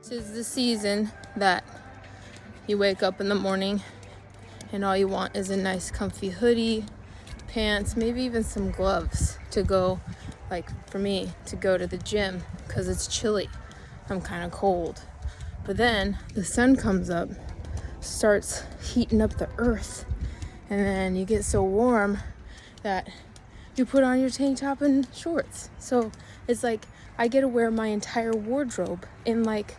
'Tis the season that you wake up in the morning and all you want is a nice comfy hoodie, pants, maybe even some gloves to go, like for me, to go to the gym because it's chilly. I'm kind of cold. But then the sun comes up, starts heating up the earth, and then you get so warm that you put on your tank top and shorts. So it's like I get to wear my entire wardrobe in like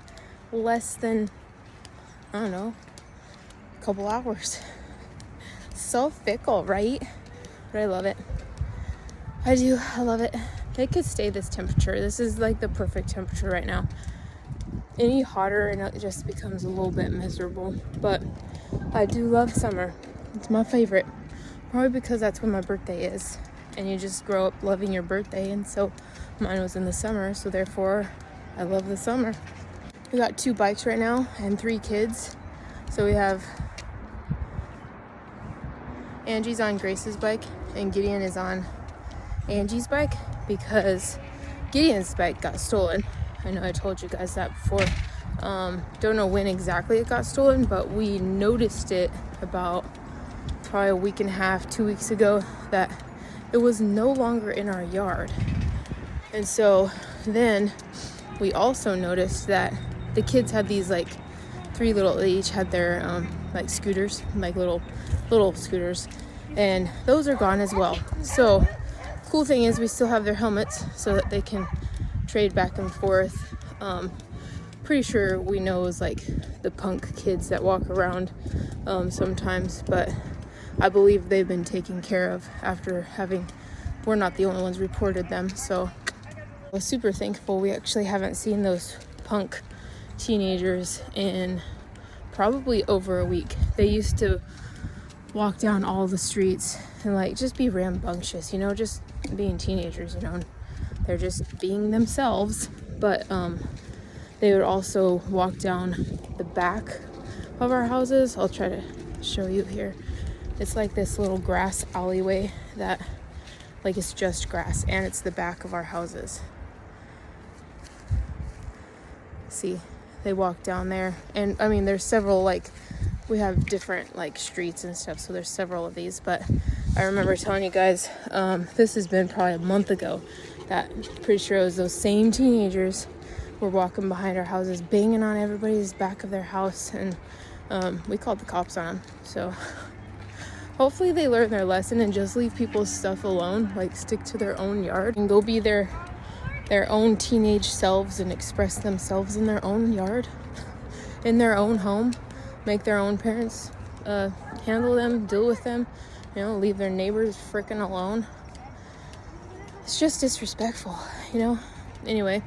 less than, I don't know, a couple hours. So fickle, right? But I love it. I do. I love it. It could stay this temperature. This is like the perfect temperature right now. Any hotter and it just becomes a little bit miserable. But I do love summer. It's my favorite. Probably because that's when my birthday is. And you just grow up loving your birthday. And so mine was in the summer. So therefore, I love the summer. We got 2 bikes right now and 3 kids. So we have Angie's on Grace's bike and Gideon is on Angie's bike because Gideon's bike got stolen. I know I told you guys that before. Don't know when exactly it got stolen, but we noticed it about probably a week and a half, 2 weeks ago, that it was no longer in our yard. And so then we also noticed that the kids had these like 3 little, they each had their like scooters, like little scooters, and those are gone as well. So cool thing is we still have their helmets so that they can trade back and forth. Pretty sure we know is like the punk kids that walk around sometimes, but I believe they've been taken care of after we're not the only ones reported them. So I was super thankful we actually haven't seen those punk teenagers in probably over a week. They used to walk down all the streets and like just be rambunctious, just being teenagers, they're just being themselves. But they would also walk down the back of our houses. I'll try to show you here. It's like this little grass alleyway that like it's just grass and it's the back of our houses. See, they walk down there, and I mean there's several, like we have different like streets and stuff, so there's several of these. But I remember telling you guys this has been probably a month ago that pretty sure it was those same teenagers were walking behind our houses banging on everybody's back of their house, and we called the cops on them. So hopefully they learn their lesson and just leave people's stuff alone, like stick to their own yard and go be their own teenage selves and express themselves in their own yard, in their own home, make their own parents handle them, deal with them, leave their neighbors freaking alone. It's just disrespectful, Anyway,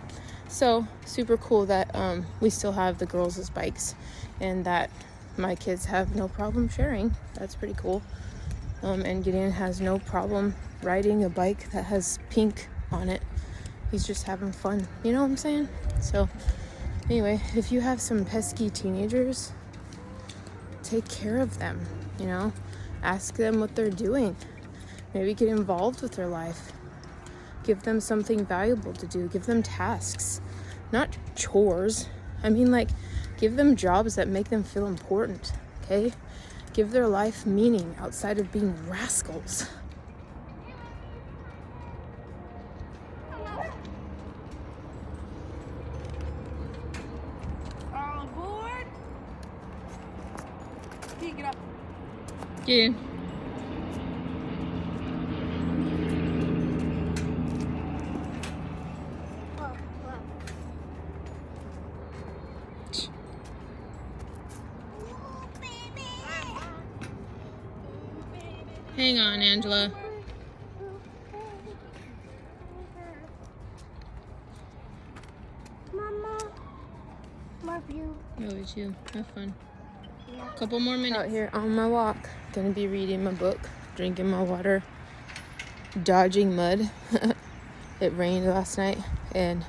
so super cool that we still have the girls' bikes and that my kids have no problem sharing. That's pretty cool. And Gideon has no problem riding a bike that has pink on it. He's just having fun. You know what I'm saying? So anyway, if you have some pesky teenagers, take care of them, ask them what they're doing. Maybe get involved with their life. Give them something valuable to do. Give them tasks, not chores. I mean, like, give them jobs that make them feel important, okay? Give their life meaning outside of being rascals. Get up. Get in. Hang on, Angela. Mama, love you. Love you. Have fun. Couple more minutes. Out here on my walk, gonna be reading my book, drinking my water, dodging mud. It rained last night, and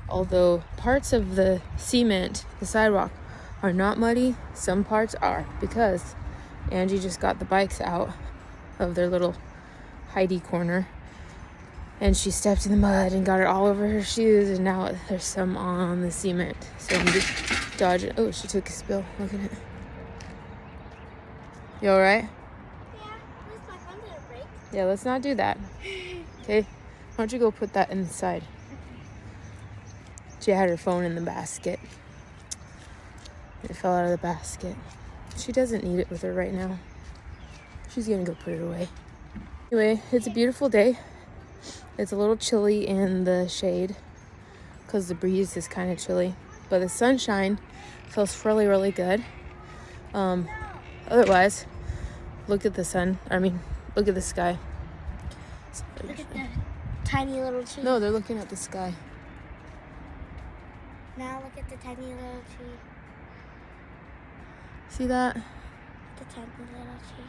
although parts of the cement, the sidewalk, are not muddy, some parts are, because Angie just got the bikes out of their little hidey corner and she stepped in the mud and got it all over her shoes, and now there's some on the cement. So I'm just dodging. Oh, she took a spill. Look at it. You all right? Yeah, at least my phone didn't break. Yeah, let's not do that. Okay? Why don't you go put that inside? She had her phone in the basket. It fell out of the basket. She doesn't need it with her right now. She's gonna go put it away. Anyway, it's a beautiful day. It's a little chilly in the shade because the breeze is kind of chilly, but the sunshine feels really, really good. Otherwise, look at the sun. Look at the sky. Look at the tiny little tree. No, they're looking at the sky. Now look at the tiny little tree. See that? The tiny little tree.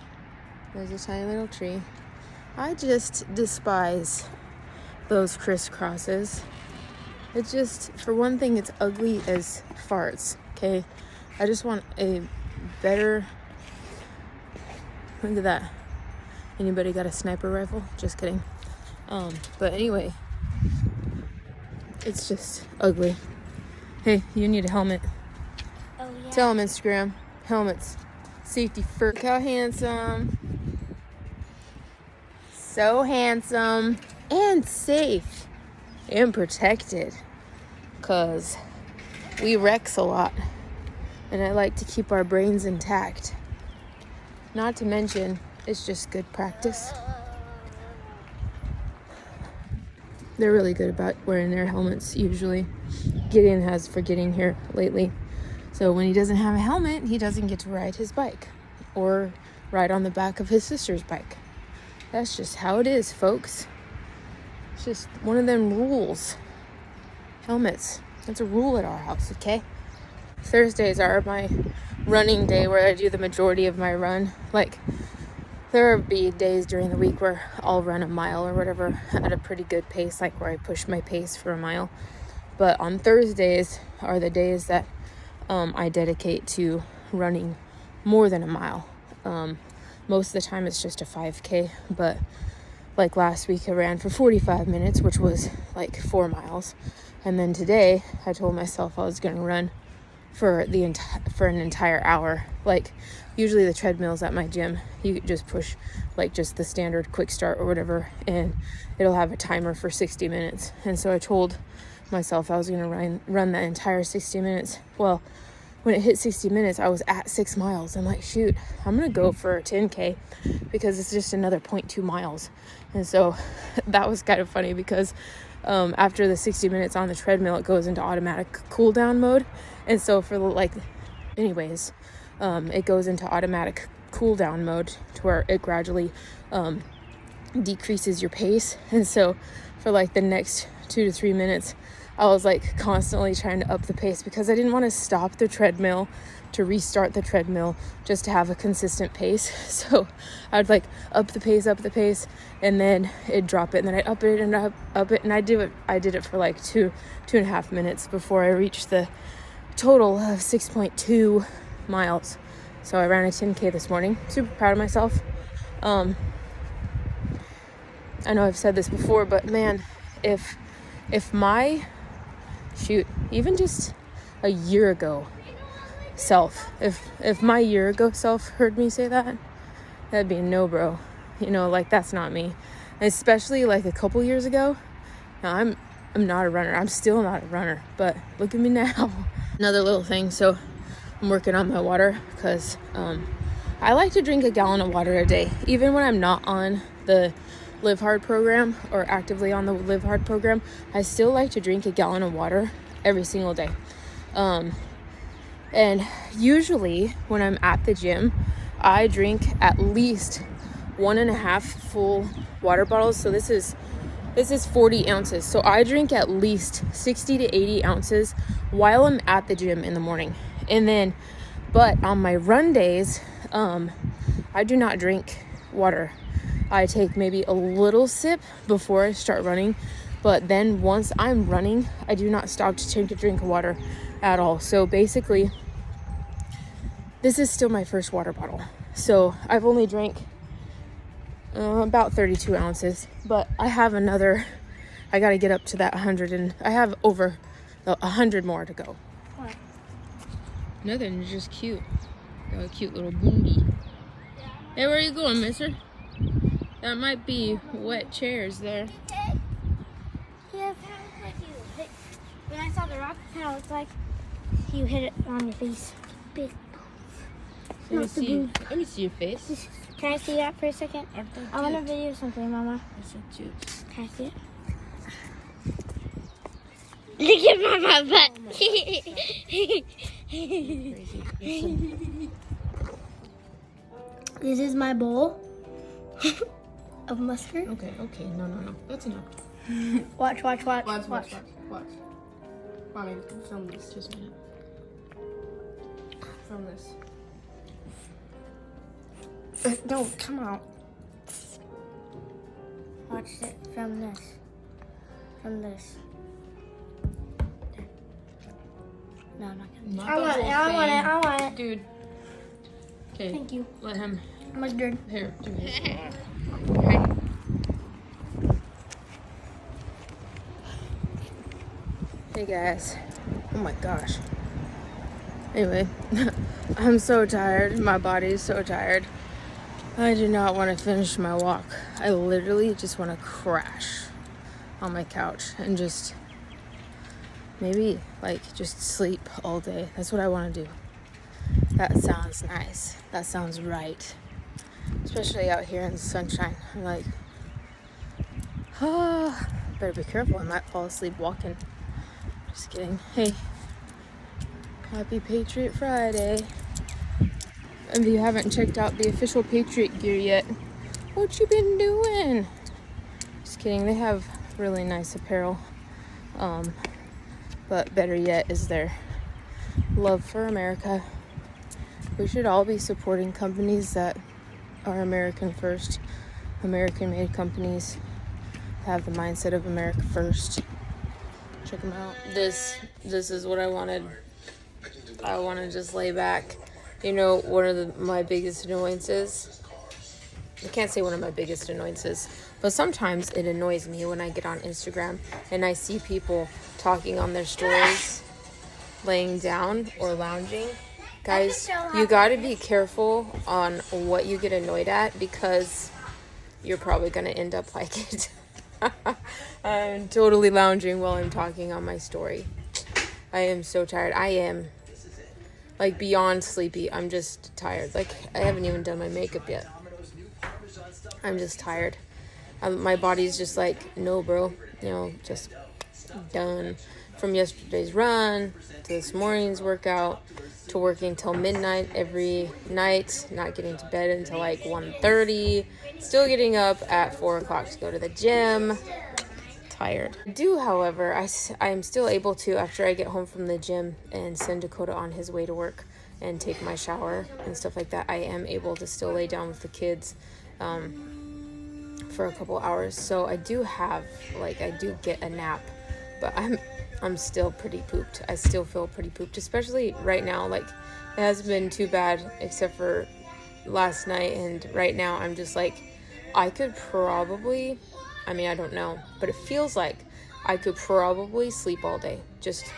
There's a tiny little tree. I just despise those crisscrosses. It's just, for one thing, it's ugly as farts, okay? I just want a better... Look at that. Anybody got a sniper rifle? Just kidding. But anyway, it's just ugly. Hey, you need a helmet. Oh, yeah. Tell them Instagram. Helmets. Safety first. Look how handsome. So handsome. And safe. And protected. Because we Rex a lot. And I like to keep our brains intact. Not to mention, it's just good practice. They're really good about wearing their helmets usually. Gideon has for getting here lately. So when he doesn't have a helmet, he doesn't get to ride his bike or ride on the back of his sister's bike. That's just how it is, folks. It's just one of them rules. Helmets. That's a rule at our house, okay? Thursdays are my running day where I do the majority of my run. Like, there will be days during the week where I'll run a mile or whatever at a pretty good pace, like where I push my pace for a mile. But on Thursdays are the days that I dedicate to running more than a mile. Most of the time it's just a 5K, but like last week I ran for 45 minutes, which was like 4 miles. And then today I told myself I was going to run for an entire hour. Like, usually the treadmills at my gym, you just push like just the standard quick start or whatever, and it'll have a timer for 60 minutes. And so I told myself I was going to run that entire 60 minutes. Well, when it hit 60 minutes, I was at 6 miles. I'm like, shoot, I'm going to go for a 10K because it's just another 0.2 miles. And so that was kind of funny because after the 60 minutes on the treadmill, it goes into automatic cool down mode. And so for it goes into automatic cool down mode to where it gradually decreases your pace. And so for like the next 2 to 3 minutes, I was like constantly trying to up the pace because I didn't want to stop the treadmill to restart the treadmill just to have a consistent pace. So I'd like up the pace, and then it'd drop it, and then I'd up it and up it, and I did it for like 2.5 minutes before I reached the total of 6.2 miles. So I ran a 10K this morning. Super proud of myself. I know I've said this before, but man, if my even just a year ago self, if my year ago self heard me say that, that'd be a no, bro. Like, that's not me. Especially like a couple years ago. Now I'm not a runner. I'm still not a runner, but look at me now. Another little thing. So I'm working on my water because I like to drink a gallon of water a day, even when I'm not on the Live Hard program or actively on the Live Hard program. I still like to drink a gallon of water every single day. And usually when I'm at the gym, I drink at least 1.5 full water bottles. So this is 40 ounces. So I drink at least 60 to 80 ounces while I'm at the gym in the morning. But on my run days, I do not drink water. I take maybe a little sip before I start running, but then once I'm running, I do not stop to take a drink of water at all. So basically, this is still my first water bottle. So I've only drank about 32 ounces, but I have another I got to get up to that 100, and I have over 100 more to go. What? Nothing, it's just cute. Got a cute little booty. Hey, where are you going, mister? That might be wet chairs there. Yeah, like you. When I saw the rock, it kind of looked like you hit it on your face. Big. Let me see your face. Can I see that for a second? I want to video something, Mama. That's so cute. Can I see it? Look at Mama butt. This is my bowl of mustard. Okay, no. That's enough. Watch. Watch. Mommy, film this just a minute. Film this. No, come out. Watch it from this. From this. No, I'm not gonna. I want it. Dude. Okay. Thank you. Let him. Mustard. Here, do this. Hey guys. Oh my gosh. Anyway, I'm so tired. My body is so tired. I do not want to finish my walk. I literally just want to crash on my couch and just maybe just sleep all day. That's what I want to do. That sounds nice. That sounds right. Especially out here in the sunshine. I'm like, better be careful. I might fall asleep walking. Just kidding. Hey, happy Patriot Friday. If you haven't checked out the official Patriot gear yet, what you been doing? Just kidding. They have really nice apparel. But better yet is their love for America. We should all be supporting companies that are American first, American-made companies, have the mindset of America first. Check them out. This is what I wanted. I want to just lay back. You know, one of my biggest annoyances, I can't say one of my biggest annoyances, but sometimes it annoys me when I get on Instagram and I see people talking on their stories, laying down or lounging. Guys, you got to be careful on what you get annoyed at, because you're probably going to end up like it. I'm totally lounging while I'm talking on my story. I am so tired. I am beyond sleepy. I'm just tired. I haven't even done my makeup yet. I'm just tired. My body's just no, bro. Just done. From yesterday's run to this morning's workout to working till midnight every night, not getting to bed until 1:30, still getting up at 4 o'clock to go to the gym. Tired. I do, however, I am still able to, after I get home from the gym and send Dakota on his way to work and take my shower and stuff like that, I am able to still lay down with the kids for a couple hours. So I do have, I do get a nap, but I'm still pretty pooped. I still feel pretty pooped, especially right now. It hasn't been too bad except for last night, and right now I'm just I could probably, I don't know, but it feels like I could probably sleep all day. Just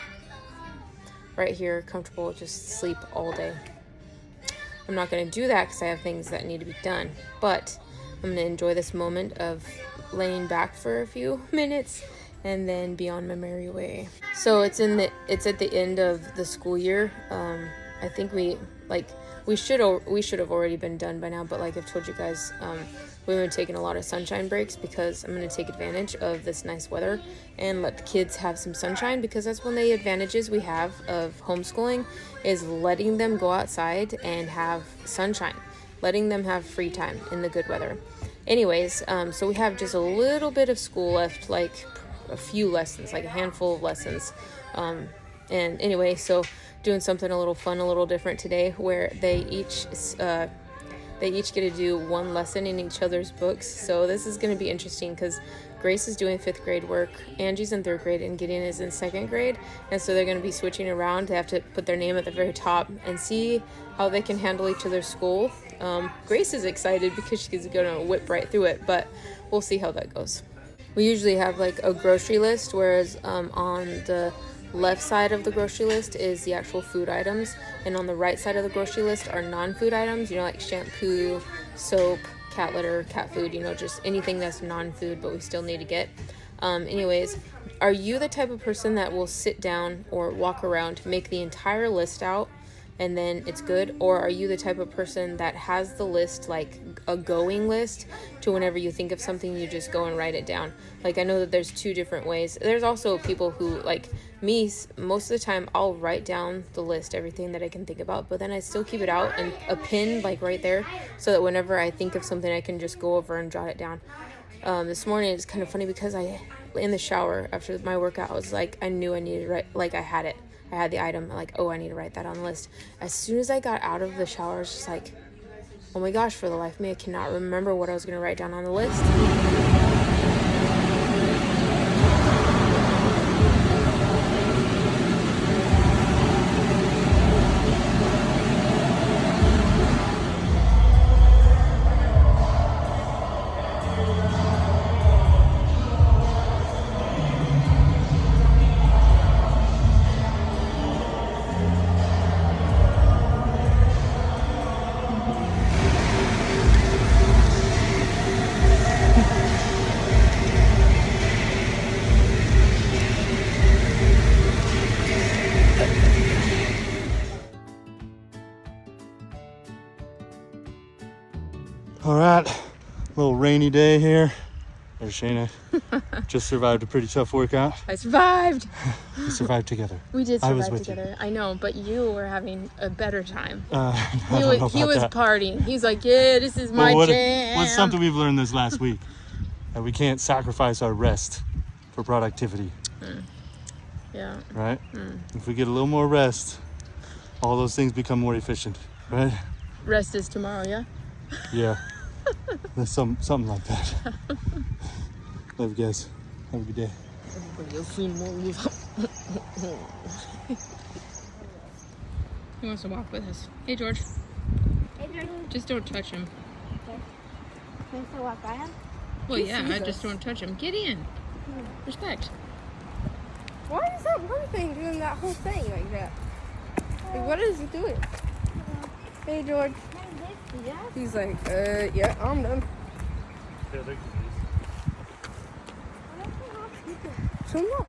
right here, comfortable, just sleep all day. I'm not going to do that because I have things that need to be done, but I'm going to enjoy this moment of laying back for a few minutes and then be on my merry way. So it's at the end of the school year. I think we should have already been done by now, but I've told you guys, we've been taking a lot of sunshine breaks because I'm going to take advantage of this nice weather and let the kids have some sunshine, because that's one of the advantages we have of homeschooling, is letting them go outside and have sunshine, letting them have free time in the good weather. Anyways, so we have just a little bit of school left, a few lessons, a handful of lessons. And anyway, so doing something a little fun, a little different today, where they each get to do one lesson in each other's books. So this is going to be interesting because Grace is doing 5th grade work, Angie's in 3rd grade, and Gideon is in 2nd grade. And so they're going to be switching around. They have to put their name at the very top and see how they can handle each other's school. Grace is excited because she's going to whip right through it, but we'll see how that goes. We usually have like a grocery list, whereas on the left side of the grocery list is the actual food items, and on the right side of the grocery list are non-food items, you know, like shampoo, soap, cat litter, cat food, you know, just anything that's non-food but we still need to get. Anyways, are you the type of person that will sit down or walk around, make the entire list out, and then it's good? Or are you the type of person that has the list like a going list to whenever you think of something, you just go and write it down? Like, I know that there's two different ways. There's also people who, like me, most of the time I'll write down the list, everything that I can think about, but then I still keep it out and a pin like right there so that whenever I think of something I can just go over and jot it down. This morning it's kind of funny because in the shower after my workout, I was like, I knew I needed to write, like I had the item, like, oh, I need to write that on the list. As soon as I got out of the shower, I was just like, oh my gosh, for the life of me, I cannot remember what I was going to write down on the list. All right, a little rainy day here. There's Shanea. Just survived a pretty tough workout. I survived. We survived together. We did I was survive with together. I know, but you were having a better time. He He was partying. He's like, yeah, this is my jam. What's something we've learned this last week? That we can't sacrifice our rest for productivity. Yeah. Right? If we get a little more rest, all those things become more efficient, right? Rest is tomorrow, yeah? Yeah. There's something like that. Love you guys. Have a good day. He wants to walk with us. Hey, George. Hey, Jordan. Just don't touch him. Okay. Can I still walk by him? Well, yeah, just don't touch him. Get in. Respect. Why is that one thing doing that whole thing like that? Like, what is he doing? Hey, George. Yeah. He's like, yeah, I'm done. So what?